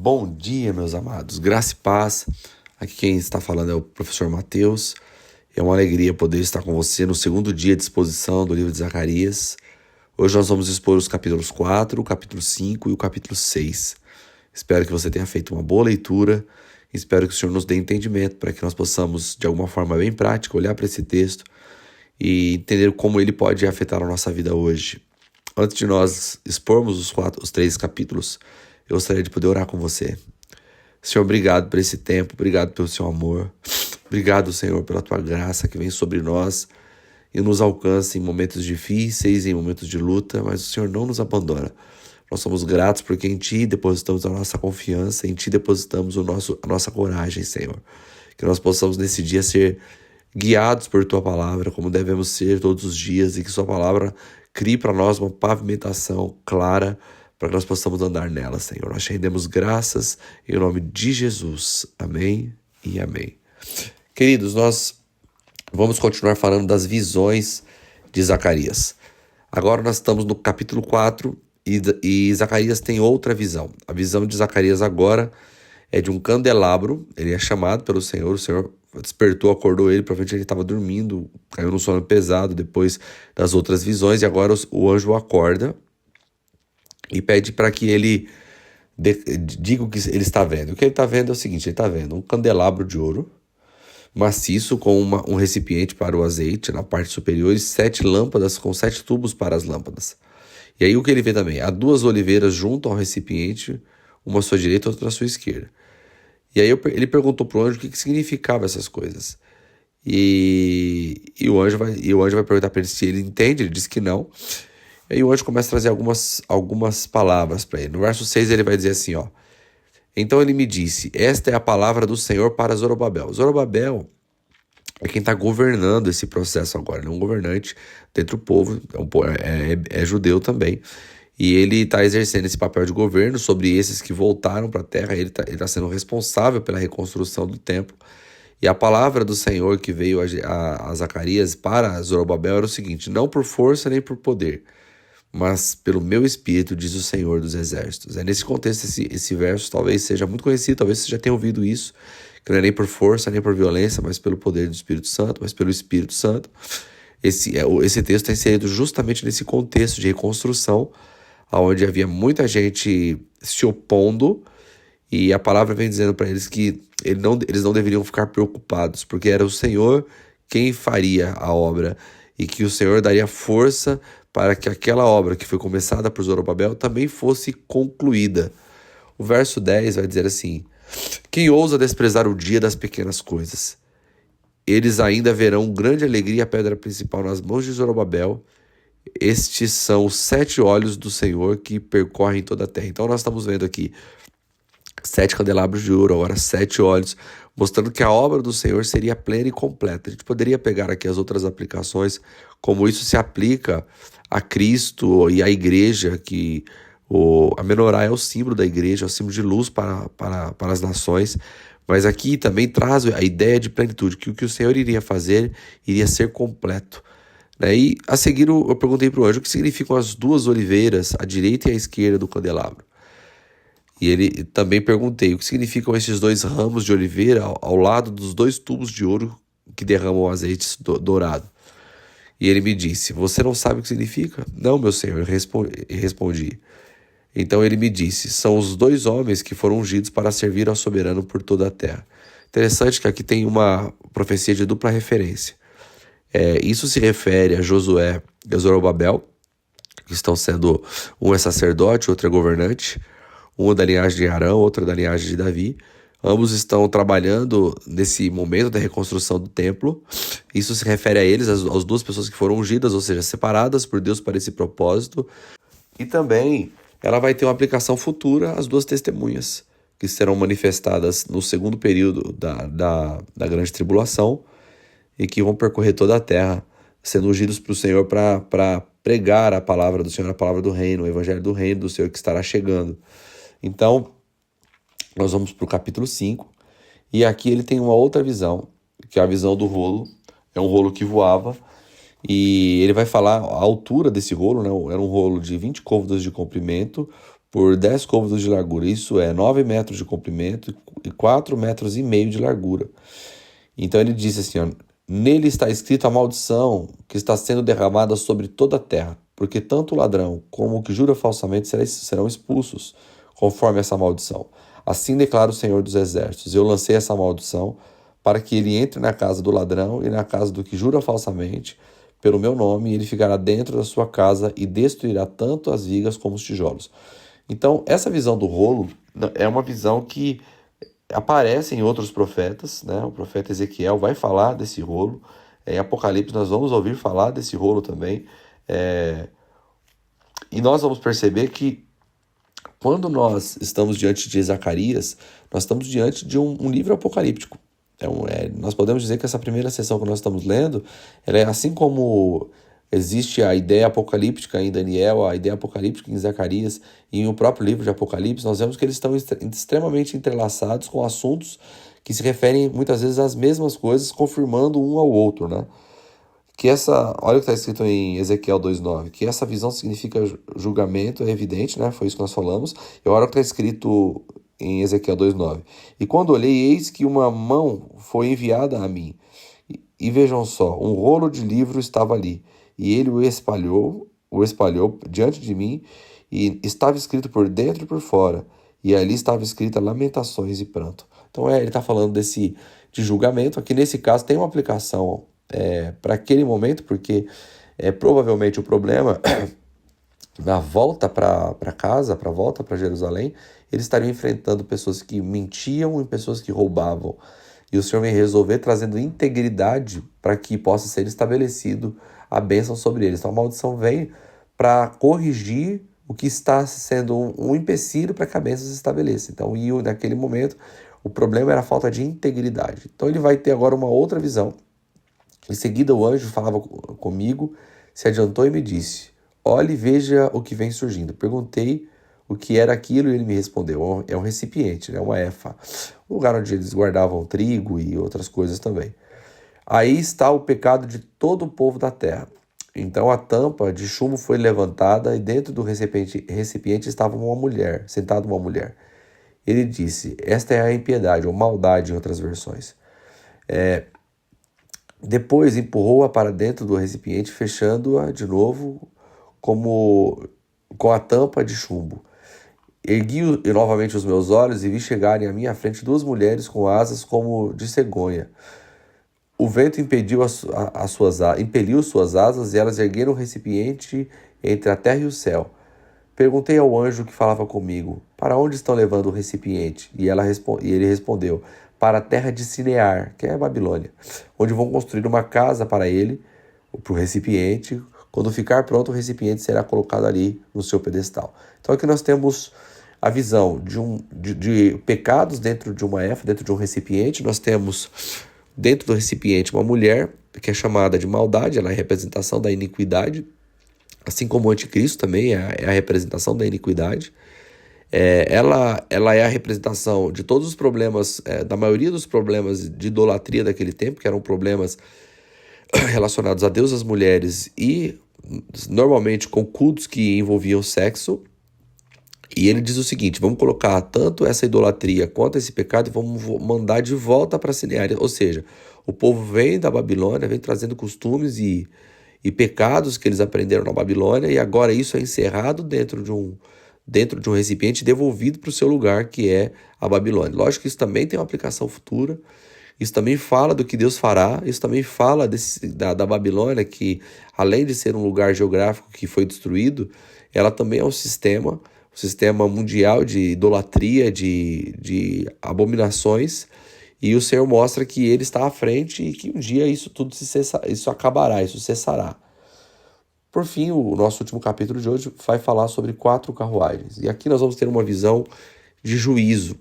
Bom dia, meus amados. Graça e paz. Aqui quem está falando é o professor Mateus. É uma alegria poder estar com você no segundo dia de exposição do livro de Zacarias. Hoje nós vamos expor os capítulos 4, o capítulo 5 e o capítulo 6. Espero que você tenha feito uma boa leitura. Espero que o Senhor nos dê entendimento para que nós possamos, de alguma forma bem prática, olhar para esse texto e entender como ele pode afetar a nossa vida hoje. Antes de nós expormos os 3 capítulos, eu gostaria de poder orar com você. Senhor, obrigado por esse tempo, obrigado pelo seu amor. Obrigado, Senhor, pela tua graça que vem sobre nós e nos alcança em momentos difíceis, em momentos de luta, mas o Senhor não nos abandona. Nós somos gratos porque em Ti depositamos a nossa confiança, em Ti depositamos a nossa coragem, Senhor. Que nós possamos nesse dia ser guiados por Tua palavra, como devemos ser todos os dias, e que Sua palavra crie para nós uma pavimentação clara para que nós possamos andar nela, Senhor. Nós te rendemos graças em nome de Jesus. Amém e amém. Queridos, nós vamos continuar falando das de Zacarias. Agora nós estamos no capítulo 4 e Zacarias tem outra visão. A visão de Zacarias agora é de um candelabro. Ele é chamado pelo Senhor, o Senhor despertou, acordou ele, provavelmente ele estava dormindo, caiu num sono pesado depois das outras visões, e agora o anjo o acorda e pede para que ele diga o que ele está vendo. O que ele está vendo é o seguinte: ele está vendo um candelabro de ouro maciço com um recipiente para o azeite na parte superior e 7 lâmpadas com 7 tubos para as lâmpadas. E aí o que ele vê também? Há 2 oliveiras junto ao recipiente, uma à sua direita e outra à sua esquerda. E aí ele perguntou para o anjo o que significavam essas coisas. E o anjo vai perguntar para ele se ele entende, ele diz que não. E aí o anjo começa a trazer algumas palavras para ele. No verso 6 ele vai dizer assim, ó: então ele me disse, esta é a palavra do Senhor para Zorobabel. Zorobabel é quem está governando esse processo agora. Ele é um governante dentro do povo, é judeu também. E ele está exercendo esse papel de governo sobre esses que voltaram para a terra. Ele tá sendo responsável pela reconstrução do templo. E a palavra do Senhor que veio a Zacarias para Zorobabel era o seguinte: não por força nem por poder, mas pelo meu espírito, diz o Senhor dos Exércitos. É nesse contexto, esse verso talvez seja muito conhecido, talvez você já tenha ouvido isso, que não é nem por força, nem por violência, mas pelo poder do Espírito Santo, mas pelo Espírito Santo. Esse texto está inserido justamente nesse contexto de reconstrução, onde havia muita gente se opondo, e a palavra vem dizendo para eles que eles não deveriam ficar preocupados, porque era o Senhor quem faria a obra, e que o Senhor daria força para que aquela obra que foi começada por Zorobabel também fosse concluída. O verso 10 vai dizer assim: quem ousa desprezar o dia das pequenas coisas? Eles ainda verão grande alegria a pedra principal nas mãos de Zorobabel. Estes são os 7 olhos do Senhor que percorrem toda a terra. Então nós estamos vendo aqui 7 candelabros de ouro, agora 7 olhos, mostrando que a obra do Senhor seria plena e completa. A gente poderia pegar aqui as outras aplicações, como isso se aplica a Cristo e à igreja, que a menorá é o símbolo da igreja, é o símbolo de luz para as nações, mas aqui também traz a ideia de plenitude, que o que o Senhor iria fazer iria ser completo. E a seguir eu perguntei para o anjo o que significam as 2 oliveiras, à direita e à esquerda do candelabro. E ele também perguntei o que significam esses 2 ramos de oliveira ao lado dos 2 tubos de ouro que derramam azeite dourado. E ele me disse, você não sabe o que significa? Não, meu senhor, eu respondi. Então ele me disse, são os 2 homens que foram ungidos para servir ao soberano por toda a terra. Interessante que aqui tem uma profecia de dupla referência. Isso se refere a Josué e a Zorobabel, que estão sendo, um é sacerdote, outro é governante, um é da linhagem de Arão, outro é da linhagem de Davi. Ambos estão trabalhando nesse momento da reconstrução do templo. Isso se refere a eles, às 2 pessoas que foram ungidas, ou seja, separadas por Deus para esse propósito. E também ela vai ter uma aplicação futura às 2 testemunhas, que serão manifestadas no segundo período da grande tribulação e que vão percorrer toda a terra, sendo ungidos para o Senhor para pregar a palavra do Senhor, a palavra do reino, o evangelho do reino do Senhor que estará chegando. Então, nós vamos para o capítulo 5, e aqui ele tem uma outra visão, que é a visão do rolo. É um rolo que voava, e ele vai falar a altura desse rolo, né? Era um rolo de 20 côvados de comprimento por 10 côvados de largura, isso é 9 metros de comprimento e 4,5 metros de largura. Então ele disse assim, ó, nele está escrito a maldição que está sendo derramada sobre toda a terra, porque tanto o ladrão como o que jura falsamente serão expulsos, conforme essa maldição. Assim declara o Senhor dos Exércitos, eu lancei essa maldição para que ele entre na casa do ladrão e na casa do que jura falsamente, pelo meu nome, e ele ficará dentro da sua casa e destruirá tanto as vigas como os tijolos. Então, essa visão do rolo é uma visão que aparece em outros profetas, né? O profeta Ezequiel vai falar desse rolo. Em Apocalipse nós vamos ouvir falar desse rolo também. E nós vamos perceber que quando nós estamos diante de Zacarias, nós estamos diante de um livro apocalíptico. Então, nós podemos dizer que essa primeira sessão que nós estamos lendo, ela é assim como existe a ideia apocalíptica em Daniel, a ideia apocalíptica em Zacarias e o próprio livro de Apocalipse, nós vemos que eles estão extremamente entrelaçados com assuntos que se referem muitas vezes às mesmas coisas, confirmando um ao outro, né? Olha o que está escrito em Ezequiel 2,9, que essa visão significa julgamento, é evidente, né? Foi isso que nós falamos. E olha o que está escrito em Ezequiel 2,9. E quando olhei, eis que uma mão foi enviada a mim. E vejam só, um rolo de livro estava ali. E ele o espalhou diante de mim, e estava escrito por dentro e por fora. E ali estava escrita lamentações e pranto. Então ele está falando de julgamento. Aqui nesse caso tem uma aplicação para aquele momento, porque provavelmente o problema na volta para casa, para a volta para Jerusalém, eles estariam enfrentando pessoas que mentiam e pessoas que roubavam. E o Senhor vem resolver trazendo integridade para que possa ser estabelecido a bênção sobre eles. Então a maldição vem para corrigir o que está sendo um empecilho para que a bênção se estabeleça. Então, naquele momento, o problema era a falta de integridade. Então ele vai ter agora uma outra visão. Em seguida, o anjo falava comigo, se adiantou e me disse, olhe e veja o que vem surgindo. Perguntei o que era aquilo e ele me respondeu, é um recipiente, né, uma efa, um lugar onde eles guardavam trigo e outras coisas também. Aí está o pecado de todo o povo da terra. Então a tampa de chumbo foi levantada e dentro do recipiente estava sentada uma mulher. Ele disse, esta é a impiedade, ou maldade em outras versões. Depois empurrou-a para dentro do recipiente, fechando-a de novo com a tampa de chumbo. Ergui novamente os meus olhos e vi chegarem à minha frente 2 mulheres com asas como de cegonha. O vento impeliu suas asas e elas ergueram o recipiente entre a terra e o céu. Perguntei ao anjo que falava comigo, para onde estão levando o recipiente? E ele respondeu, para a terra de Sinear, que é a Babilônia, onde vão construir uma casa para ele, para o recipiente. Quando ficar pronto, o recipiente será colocado ali no seu pedestal. Então aqui nós temos a visão de pecados dentro de uma efa, dentro de um recipiente. Nós temos dentro do recipiente uma mulher que é chamada de maldade, ela é a representação da iniquidade, assim como o anticristo também é a representação da iniquidade. Ela é a representação de todos os problemas, da maioria dos problemas de idolatria daquele tempo, que eram problemas relacionados a Deus, às mulheres e normalmente com cultos que envolviam sexo. E ele diz o seguinte, vamos colocar tanto essa idolatria quanto esse pecado e vamos mandar de volta para a Sinear. Ou seja, o povo vem da Babilônia, vem trazendo costumes e pecados que eles aprenderam na Babilônia e agora isso é encerrado dentro de um recipiente devolvido para o seu lugar, que é a Babilônia. Lógico que isso também tem uma aplicação futura, isso também fala do que Deus fará, isso também fala da Babilônia, que além de ser um lugar geográfico que foi destruído, ela também é um sistema mundial de idolatria, de abominações, e o Senhor mostra que ele está à frente e que um dia isso tudo isso acabará, isso cessará. Por fim, o nosso último capítulo de hoje vai falar sobre 4 carruagens. E aqui nós vamos ter uma visão de juízo.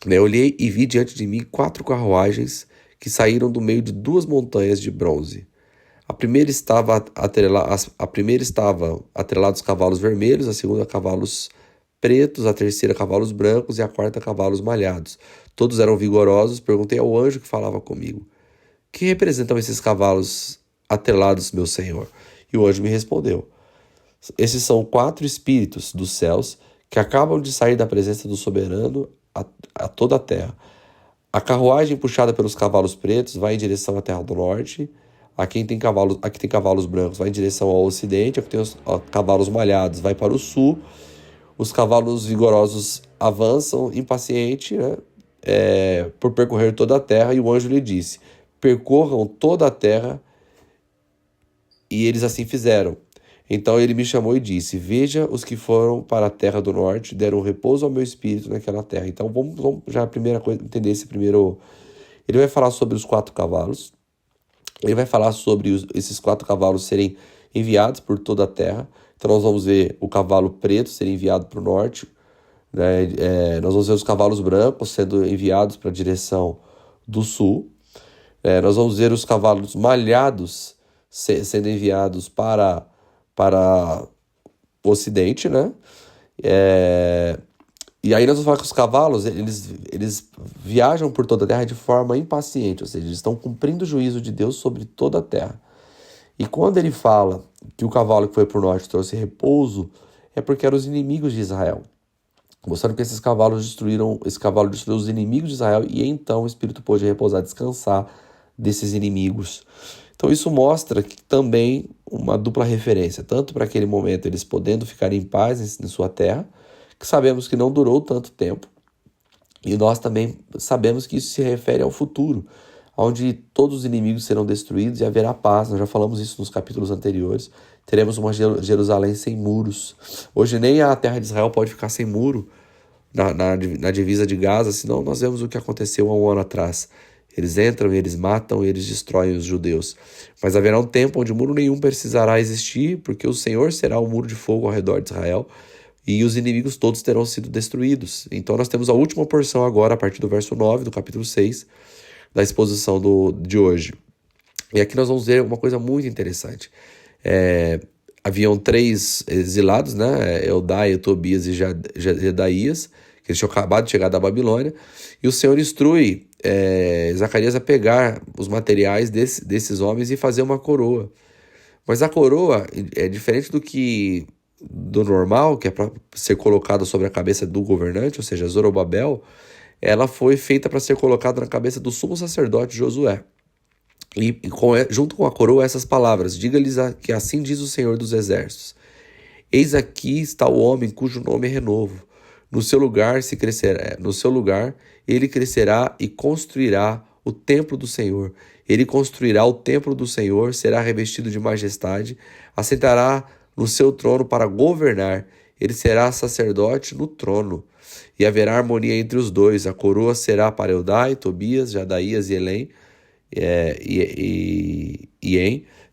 Eu olhei e vi diante de mim 4 carruagens que saíram do meio de 2 montanhas de bronze. A primeira estava atrelada aos cavalos vermelhos, a segunda cavalos pretos, a terceira cavalos brancos e a quarta cavalos malhados. Todos eram vigorosos. Perguntei ao anjo que falava comigo, que representam esses cavalos atrelados, meu senhor? E o anjo me respondeu, esses são 4 espíritos dos céus que acabam de sair da presença do soberano a toda a terra. A carruagem puxada pelos cavalos pretos vai em direção à terra do norte. A que tem cavalos brancos vai em direção ao ocidente. A que tem os cavalos malhados vai para o sul. Os cavalos vigorosos avançam impaciente, né, por percorrer toda a terra. E o anjo lhe disse: percorram toda a terra. E eles assim fizeram. Então ele me chamou e disse: veja, os que foram para a terra do norte deram repouso ao meu espírito naquela terra. Então vamos já a primeira coisa, entender esse primeiro. Ele vai falar sobre os 4 cavalos. Ele vai falar sobre esses 4 cavalos serem enviados por toda a terra. Então nós vamos ver o cavalo preto ser enviado para o norte, né? Nós vamos ver os cavalos brancos sendo enviados para a direção do sul. Nós vamos ver os cavalos malhados sendo enviados para o ocidente, né? E aí nós vamos falar que os cavalos, eles viajam por toda a terra de forma impaciente, ou seja, eles estão cumprindo o juízo de Deus sobre toda a terra. E quando ele fala que o cavalo que foi para o norte trouxe repouso, é porque eram os inimigos de Israel. Mostrando que esse cavalo destruiu os inimigos de Israel, e então o Espírito pôde repousar, descansar desses inimigos. Então isso mostra que também uma dupla referência, tanto para aquele momento eles podendo ficar em paz em sua terra, que sabemos que não durou tanto tempo, e nós também sabemos que isso se refere ao futuro, onde todos os inimigos serão destruídos e haverá paz. Nós já falamos isso nos capítulos anteriores. Teremos uma Jerusalém sem muros. Hoje nem a terra de Israel pode ficar sem muro na divisa de Gaza, senão nós vemos o que aconteceu há um ano atrás. Eles entram, eles matam, eles destroem os judeus. Mas haverá um tempo onde muro nenhum precisará existir, porque o Senhor será um muro de fogo ao redor de Israel, e os inimigos todos terão sido destruídos. Então nós temos a última porção agora, a partir do verso 9 do capítulo 6, da exposição de hoje. E aqui nós vamos ver uma coisa muito interessante. Haviam 3 exilados, né? Eldai, Tobias e Jedaías, que eles tinham acabado de chegar da Babilônia, e o Senhor instrui Zacarias a pegar os materiais desses homens e fazer uma coroa. Mas a coroa é diferente do normal, que é para ser colocada sobre a cabeça do governante, ou seja, Zorobabel. Ela foi feita para ser colocada na cabeça do sumo sacerdote Josué. E junto com a coroa, essas palavras: diga-lhes que assim diz o Senhor dos Exércitos: eis aqui está o homem cujo nome é renovo. No seu lugar ele crescerá e construirá o templo do Senhor. Ele construirá o templo do Senhor, será revestido de majestade, assentará no seu trono para governar. Ele será sacerdote no trono, e haverá harmonia entre os dois. A coroa será para Eldai, Tobias, Jadaías e Elém,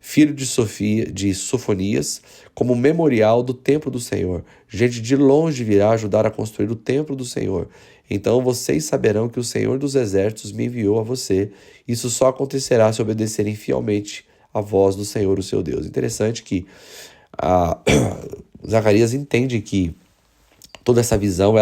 filho de Sofonias, como memorial do templo do Senhor. Gente de longe virá ajudar a construir o templo do Senhor. Então vocês saberão que o Senhor dos Exércitos me enviou a você. Isso só acontecerá se obedecerem fielmente à voz do Senhor, o seu Deus. Interessante que Zacarias entende que toda essa visão,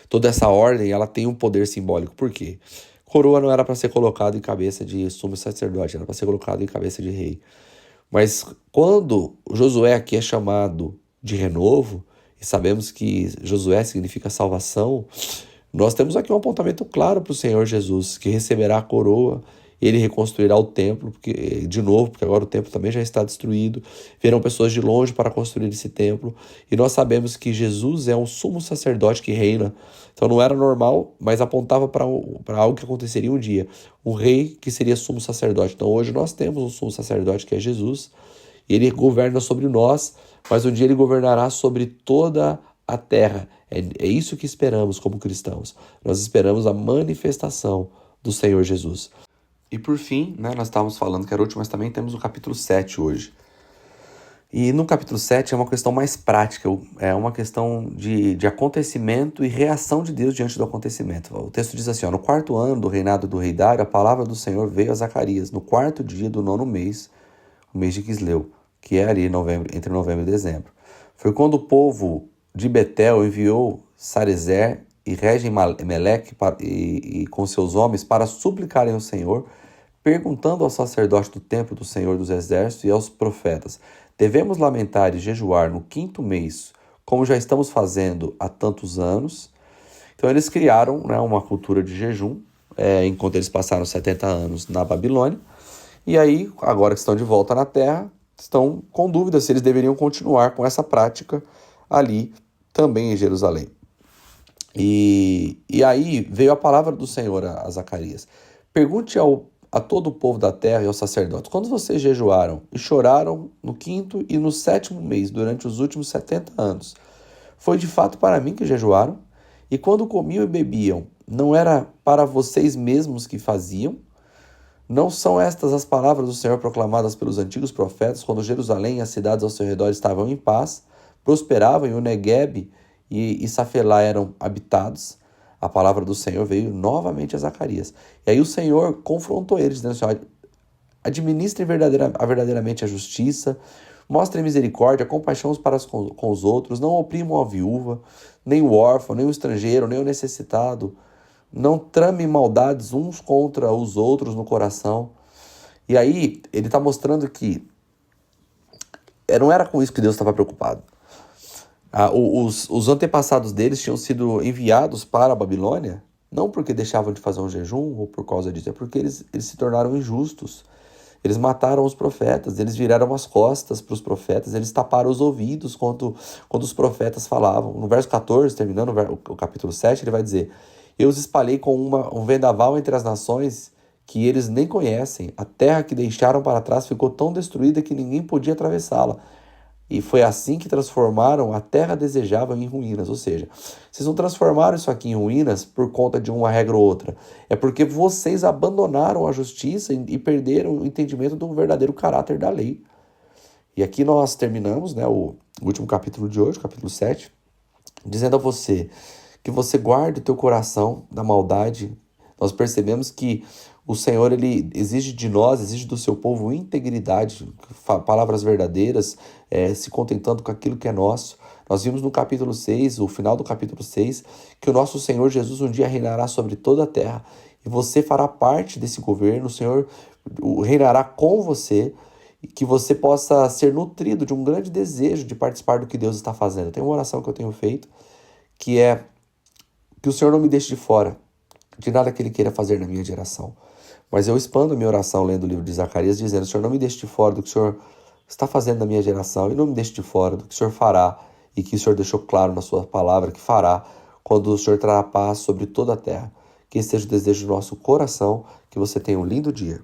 toda essa ordem, ela tem um poder simbólico. Por quê? Coroa não era para ser colocado em cabeça de sumo sacerdote, era para ser colocado em cabeça de rei. Mas quando Josué aqui é chamado de renovo, e sabemos que Josué significa salvação, nós temos aqui um apontamento claro para o Senhor Jesus, que receberá a coroa. Ele reconstruirá o templo, porque agora o templo também já está destruído. Virão pessoas de longe para construir esse templo. E nós sabemos que Jesus é um sumo sacerdote que reina. Então não era normal, mas apontava para algo que aconteceria um dia. Um rei que seria sumo sacerdote. Então hoje nós temos um sumo sacerdote que é Jesus. Ele governa sobre nós, mas um dia ele governará sobre toda a terra. É isso que esperamos como cristãos. Nós esperamos a manifestação do Senhor Jesus. E por fim, né, nós estávamos falando que era o último, mas também temos o capítulo 7 hoje. E no capítulo 7 é uma questão mais prática, é uma questão de acontecimento e reação de Deus diante do acontecimento. O texto diz assim: no 4º ano do reinado do rei Dário, a palavra do Senhor veio a Zacarias, no 4º dia do 9º mês, o mês de Quisleu, que é ali entre novembro e dezembro. Foi quando o povo de Betel enviou Sarezer e Regem-Meleque e com seus homens para suplicarem ao Senhor, perguntando ao sacerdote do templo do Senhor dos Exércitos e aos profetas: devemos lamentar e jejuar no 5º mês, como já estamos fazendo há tantos anos. Então eles criaram, né, uma cultura de jejum, enquanto eles passaram 70 anos na Babilônia. E aí, agora que estão de volta na Terra, estão com dúvida se eles deveriam continuar com essa prática ali também em Jerusalém. E aí veio a palavra do Senhor a Zacarias. Pergunte a todo o povo da terra e aos sacerdotes, quando vocês jejuaram e choraram no 5º e no 7º mês, durante os últimos 70 anos, foi de fato para mim que jejuaram? E quando comiam e bebiam, não era para vocês mesmos que faziam? Não são estas as palavras do Senhor proclamadas pelos antigos profetas, quando Jerusalém e as cidades ao seu redor estavam em paz, prosperavam e o Neguebe e Safelá eram habitados? A palavra do Senhor veio novamente a Zacarias. E aí o Senhor confrontou eles, dizendo assim: administrem verdadeiramente a justiça, mostrem misericórdia, compaixão para com os outros, não oprimam a viúva, nem o órfão, nem o estrangeiro, nem o necessitado. Não trame maldades uns contra os outros no coração. E aí ele está mostrando que não era com isso que Deus estava preocupado. Os antepassados deles tinham sido enviados para a Babilônia, não porque deixavam de fazer um jejum ou por causa disso, é porque eles se tornaram injustos. Eles mataram os profetas, eles viraram as costas para os profetas, eles taparam os ouvidos quando os profetas falavam. No verso 14, terminando o capítulo 7, ele vai dizer: eu os espalhei com um vendaval entre as nações que eles nem conhecem. A terra que deixaram para trás ficou tão destruída que ninguém podia atravessá-la. E foi assim que transformaram a terra desejável em ruínas. Ou seja, vocês não transformaram isso aqui em ruínas por conta de uma regra ou outra. É porque vocês abandonaram a justiça e perderam o entendimento do verdadeiro caráter da lei. E aqui nós terminamos, né, o último capítulo de hoje, capítulo 7, dizendo a você que você guarde o teu coração da maldade. Nós percebemos que o Senhor, ele exige de nós, exige do seu povo integridade, palavras verdadeiras, se contentando com aquilo que é nosso. Nós vimos no capítulo 6, o final do capítulo 6, que o nosso Senhor Jesus um dia reinará sobre toda a terra. E você fará parte desse governo, o Senhor reinará com você, e que você possa ser nutrido de um grande desejo de participar do que Deus está fazendo. Tem uma oração que eu tenho feito, que é que o Senhor não me deixe de fora de nada que Ele queira fazer na minha geração. Mas eu expando a minha oração lendo o livro de Zacarias, dizendo: Senhor, não me deixe de fora do que o Senhor está fazendo na minha geração, e não me deixe de fora do que o Senhor fará, e que o Senhor deixou claro na sua palavra que fará, quando o Senhor trará paz sobre toda a terra. Que esse seja o desejo do nosso coração, que você tenha um lindo dia.